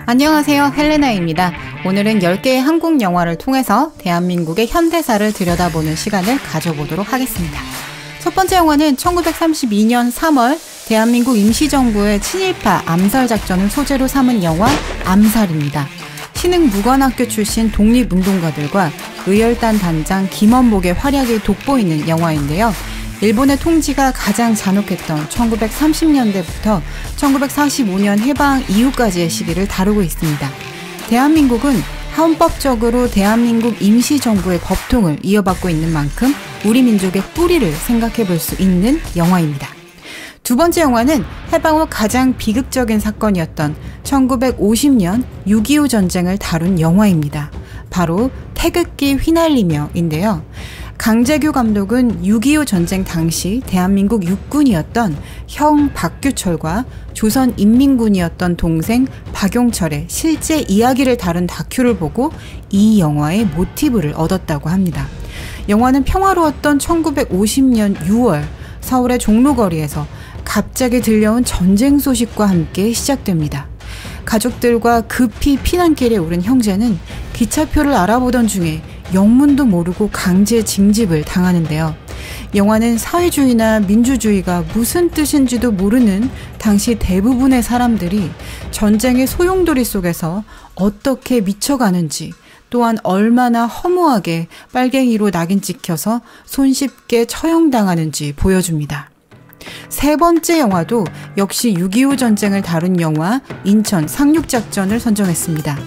안녕하세요, 헬레나입니다. 오늘은 10개의 한국 영화를 통해서 대한민국의 현대사를 들여다보는 시간을 가져보도록 하겠습니다. 첫 번째 영화는 1932년 3월 대한민국 임시정부의 친일파 암살작전을 소재로 삼은 영화 암살입니다. 신흥무관학교 출신 독립운동가들과 의열단 단장 김원복의 활약이 돋보이는 영화인데요. 일본의 통치가 가장 잔혹했던 1930년대부터 1945년 해방 이후까지의 시기를 다루고 있습니다. 대한민국은 헌법적으로 대한민국 임시정부의 법통을 이어받고 있는 만큼 우리 민족의 뿌리를 생각해 볼 수 있는 영화입니다. 두 번째 영화는 해방 후 가장 비극적인 사건이었던 1950년 6.25 전쟁을 다룬 영화입니다. 바로 태극기 휘날리며인데요. 강재규 감독은 6.25 전쟁 당시 대한민국 육군이었던 형 박규철과 조선인민군이었던 동생 박용철의 실제 이야기를 다룬 다큐를 보고 이 영화의 모티브를 얻었다고 합니다. 영화는 평화로웠던 1950년 6월 서울의 종로거리에서 갑자기 들려온 전쟁 소식과 함께 시작됩니다. 가족들과 급히 피난길에 오른 형제는 기차표를 알아보던 중에 영문도 모르고 강제 징집을 당하는데요. 영화는 사회주의나 민주주의가 무슨 뜻인지도 모르는 당시 대부분의 사람들이 전쟁의 소용돌이 속에서 어떻게 미쳐가는지, 또한 얼마나 허무하게 빨갱이로 낙인 찍혀서 손쉽게 처형당하는지 보여줍니다. 세 번째 영화도 역시 6.25 전쟁을 다룬 영화 인천 상륙작전을 선정했습니다.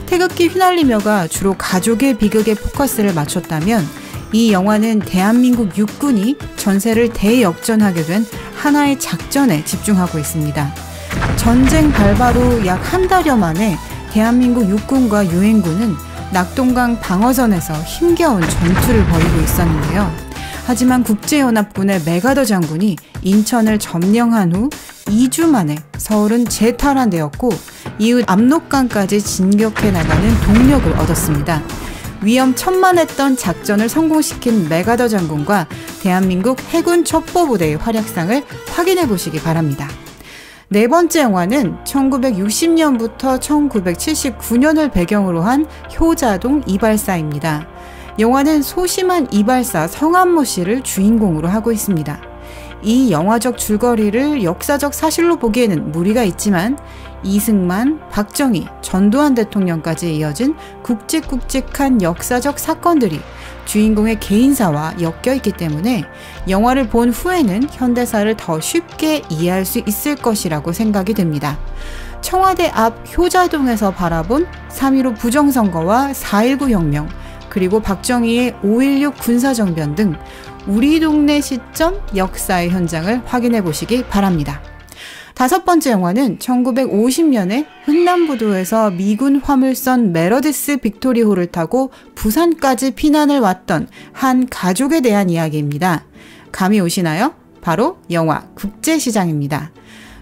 태극기 휘날리며가 주로 가족의 비극에 포커스를 맞췄다면 이 영화는 대한민국 육군이 전세를 대역전하게 된 하나의 작전에 집중하고 있습니다. 전쟁 발발 약 한 달여 만에 대한민국 육군과 유엔군은 낙동강 방어선에서 힘겨운 전투를 벌이고 있었는데요. 하지만 국제연합군의 메가더 장군이 인천을 점령한 후 2주 만에 서울은 재탈환되었고 이후 압록강까지 진격해 나가는 동력을 얻었습니다. 위험천만했던 작전을 성공시킨 메가더 장군과 대한민국 해군 첩보부대의 활약상을 확인해 보시기 바랍니다. 네 번째 영화는 1960년부터 1979년을 배경으로 한 효자동 이발사입니다. 영화는 소심한 이발사 성한모 씨를 주인공으로 하고 있습니다. 이 영화적 줄거리를 역사적 사실로 보기에는 무리가 있지만 이승만, 박정희, 전두환 대통령까지 이어진 굵직굵직한 역사적 사건들이 주인공의 개인사와 엮여있기 때문에 영화를 본 후에는 현대사를 더 쉽게 이해할 수 있을 것이라고 생각이 됩니다. 청와대 앞 효자동에서 바라본 3.15 부정선거와 4.19 혁명, 그리고 박정희의 5.16 군사정변 등 우리 동네 시점 역사의 현장을 확인해 보시기 바랍니다. 다섯 번째 영화는 1950년에 흥남부두에서 미군 화물선 메러디스 빅토리호를 타고 부산까지 피난을 왔던 한 가족에 대한 이야기입니다. 감이 오시나요? 바로 영화 국제시장입니다.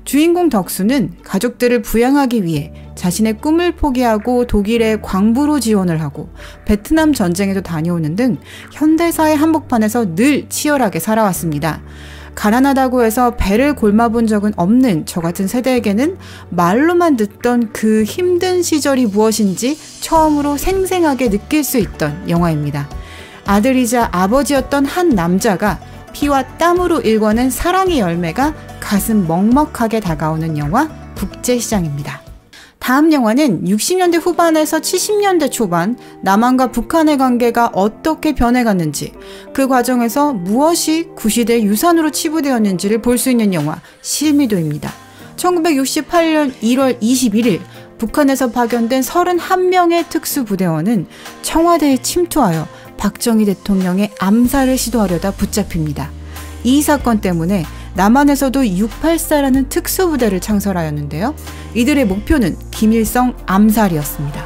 주인공 덕수는 가족들을 부양하기 위해 자신의 꿈을 포기하고 독일에 광부로 지원을 하고 베트남 전쟁에도 다녀오는 등 현대사의 한복판에서 늘 치열하게 살아왔습니다. 가난하다고 해서 배를 골마본 적은 없는 저 같은 세대에게는 말로만 듣던 그 힘든 시절이 무엇인지 처음으로 생생하게 느낄 수 있던 영화입니다. 아들이자 아버지였던 한 남자가 피와 땀으로 일궈낸 사랑의 열매가 가슴 먹먹하게 다가오는 영화 국제시장입니다. 다음 영화는 60년대 후반에서 70년대 초반 남한과 북한의 관계가 어떻게 변해갔는지, 그 과정에서 무엇이 구시대 유산으로 치부되었는지를 볼 수 있는 영화 실미도입니다. 1968년 1월 21일 북한에서 파견된 31명의 특수부대원은 청와대에 침투하여 박정희 대통령의 암살을 시도하려다 붙잡힙니다. 이 사건 때문에 남한에서도 684라는 특수부대를 창설하였는데요. 이들의 목표는 김일성 암살이었습니다.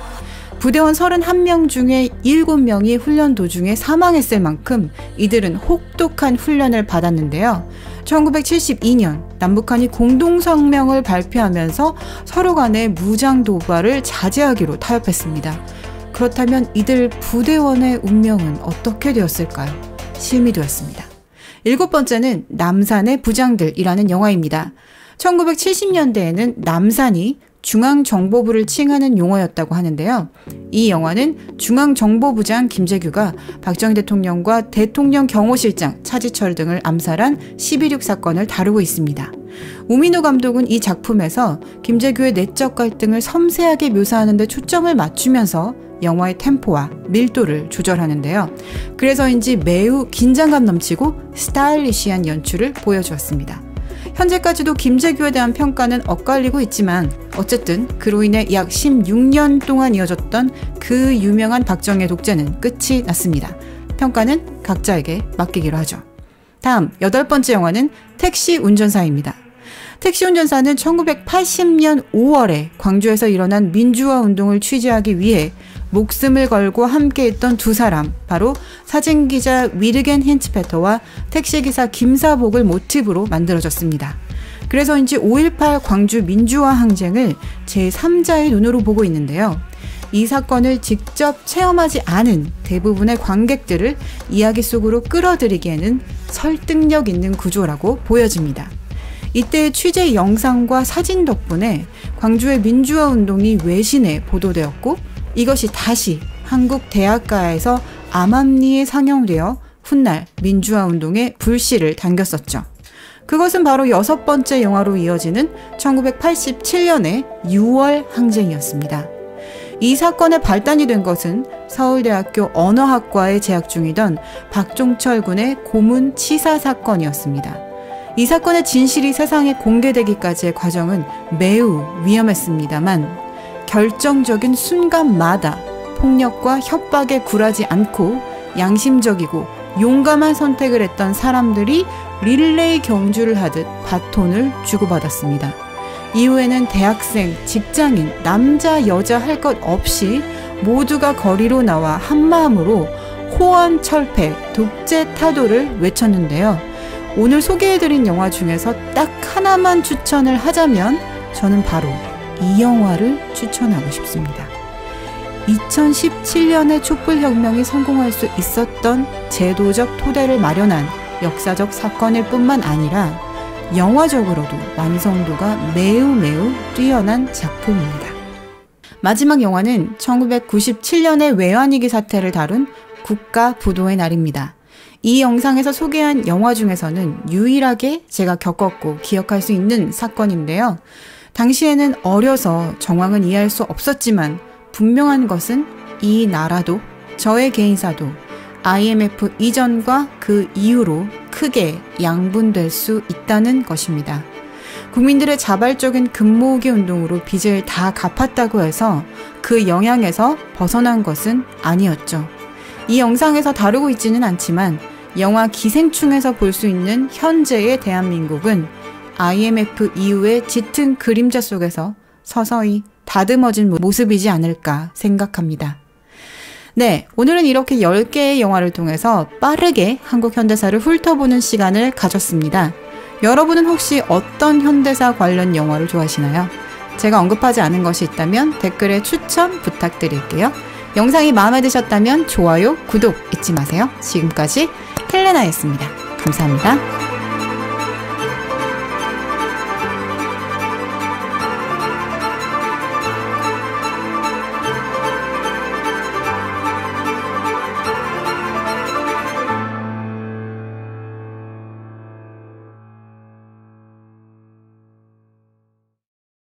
부대원 31명 중에 7명이 훈련 도중에 사망했을 만큼 이들은 혹독한 훈련을 받았는데요. 1972년 남북한이 공동성명을 발표하면서 서로 간의 무장 도발을 자제하기로 타협했습니다. 그렇다면 이들 부대원의 운명은 어떻게 되었을까요? 실미도였습니다. 일곱 번째는 남산의 부장들이라는 영화입니다. 1970년대에는 남산이 중앙정보부를 칭하는 용어였다고 하는데요. 이 영화는 중앙정보부장 김재규가 박정희 대통령과 대통령 경호실장 차지철 등을 암살한 12.6 사건을 다루고 있습니다. 우민호 감독은 이 작품에서 김재규의 내적 갈등을 섬세하게 묘사하는 데 초점을 맞추면서 영화의 템포와 밀도를 조절하는데요. 그래서인지 매우 긴장감 넘치고 스타일리시한 연출을 보여주었습니다. 현재까지도 김재규에 대한 평가는 엇갈리고 있지만 어쨌든 그로 인해 약 16년 동안 이어졌던 그 유명한 박정희 독재는 끝이 났습니다. 평가는 각자에게 맡기기로 하죠. 다음 8번째 영화는 택시 운전사입니다. 택시 운전사는 1980년 5월에 광주에서 일어난 민주화 운동을 취재하기 위해 목숨을 걸고 함께했던 두 사람, 바로 사진기자 위르겐 힌츠페터와 택시기사 김사복을 모티브로 만들어졌습니다. 그래서인지 5.18 광주 민주화 항쟁을 제3자의 눈으로 보고 있는데요. 이 사건을 직접 체험하지 않은 대부분의 관객들을 이야기 속으로 끌어들이기에는 설득력 있는 구조라고 보여집니다. 이때의 취재 영상과 사진 덕분에 광주의 민주화 운동이 외신에 보도되었고 이것이 다시 한국 대학가에서 암암리에 상영되어 훗날 민주화 운동의 불씨를 당겼었죠. 그것은 바로 6번째 영화로 이어지는 1987년의 6월 항쟁이었습니다. 이 사건의 발단이 된 것은 서울대학교 언어학과에 재학 중이던 박종철 군의 고문 치사 사건이었습니다. 이 사건의 진실이 세상에 공개되기까지의 과정은 매우 위험했습니다만 결정적인 순간마다 폭력과 협박에 굴하지 않고 양심적이고 용감한 선택을 했던 사람들이 릴레이 경주를 하듯 바톤을 주고받았습니다. 이후에는 대학생, 직장인, 남자, 여자 할 것 없이 모두가 거리로 나와 한마음으로 호언 철폐, 독재 타도를 외쳤는데요. 오늘 소개해드린 영화 중에서 딱 하나만 추천을 하자면 저는 바로 이 영화를 추천하고 싶습니다. 2017년에 촛불혁명이 성공할 수 있었던 제도적 토대를 마련한 역사적 사건일 뿐만 아니라 영화적으로도 완성도가 매우 뛰어난 작품입니다. 마지막 영화는 1997년의 외환위기 사태를 다룬 국가부도의 날입니다. 이 영상에서 소개한 영화 중에서는 유일하게 제가 겪었고 기억할 수 있는 사건인데요. 당시에는 어려서 정황은 이해할 수 없었지만 분명한 것은 이 나라도 저의 개인사도 IMF 이전과 그 이후로 크게 양분될 수 있다는 것입니다. 국민들의 자발적인 금모으기 운동으로 빚을 다 갚았다고 해서 그 영향에서 벗어난 것은 아니었죠. 이 영상에서 다루고 있지는 않지만 영화 기생충에서 볼 수 있는 현재의 대한민국은 IMF 이후의 짙은 그림자 속에서 서서히 다듬어진 모습이지 않을까 생각합니다. 네, 오늘은 이렇게 10개의 영화를 통해서 빠르게 한국 현대사를 훑어보는 시간을 가졌습니다. 여러분은 혹시 어떤 현대사 관련 영화를 좋아하시나요? 제가 언급하지 않은 것이 있다면 댓글에 추천 부탁드릴게요. 영상이 마음에 드셨다면 좋아요, 구독 잊지 마세요. 지금까지 헬레나였습니다. 감사합니다.